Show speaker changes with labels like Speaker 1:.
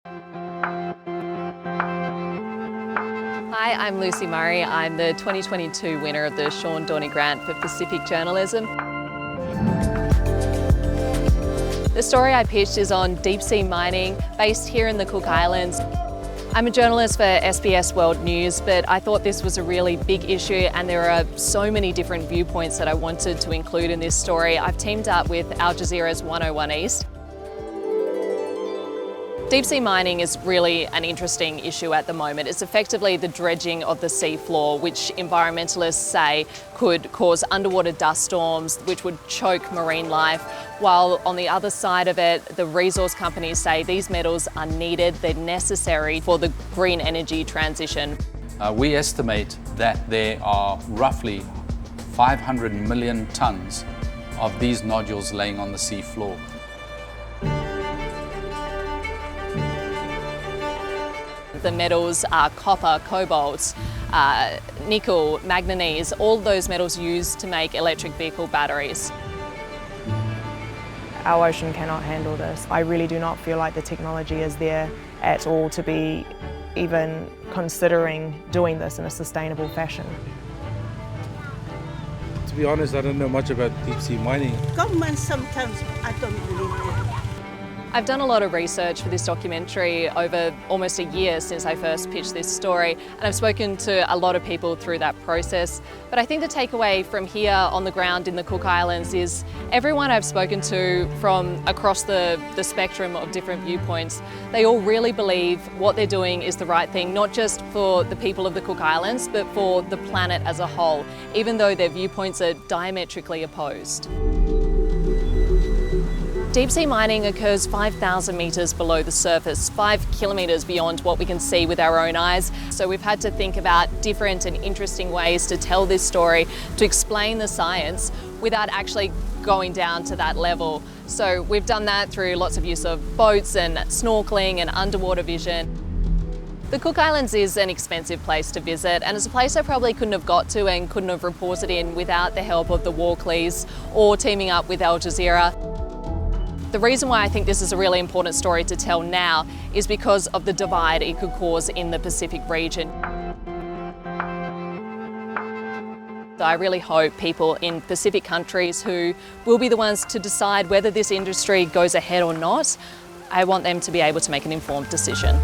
Speaker 1: Hi, I'm Lucy Murray. I'm the 2022 winner of the Sean Dorney Grant for Pacific Journalism. The story I pitched is on deep sea mining based here in the Cook Islands. I'm a journalist for SBS World News, but I thought this was a really big issue and there are so many different viewpoints that I wanted to include in this story. I've teamed up with Al Jazeera's 101 East. Deep sea mining is really an interesting issue at the moment. It's effectively the dredging of the seafloor, which environmentalists say could cause underwater dust storms, which would choke marine life. While on the other side of it, the resource companies say these metals are needed, they're necessary for the green energy transition.
Speaker 2: We estimate that there are roughly 500 million tonnes of these nodules laying on the seafloor.
Speaker 1: The metals are copper, cobalt, nickel, manganese, all those metals used to make electric vehicle batteries.
Speaker 3: Our ocean cannot handle this. I really do not feel like the technology is there at all to be even considering doing this in a sustainable fashion.
Speaker 4: To be honest, I don't know much about deep sea mining.
Speaker 5: Government sometimes I don't believe in.
Speaker 1: I've done a lot of research for this documentary over almost a year since I first pitched this story, and I've spoken to a lot of people through that process. But I think the takeaway from here on the ground in the Cook Islands is everyone I've spoken to from across the spectrum of different viewpoints, they all really believe what they're doing is the right thing, not just for the people of the Cook Islands, but for the planet as a whole, even though their viewpoints are diametrically opposed. Deep sea mining occurs 5,000 metres below the surface, 5 kilometres beyond what we can see with our own eyes. So we've had to think about different and interesting ways to tell this story, to explain the science without actually going down to that level. So we've done that through lots of use of boats and snorkeling and underwater vision. The Cook Islands is an expensive place to visit, and it's a place I probably couldn't have got to and couldn't have reported in without the help of the Walkleys or teaming up with Al Jazeera. The reason why I think this is a really important story to tell now is because of the divide it could cause in the Pacific region. So I really hope people in Pacific countries who will be the ones to decide whether this industry goes ahead or not, I want them to be able to make an informed decision.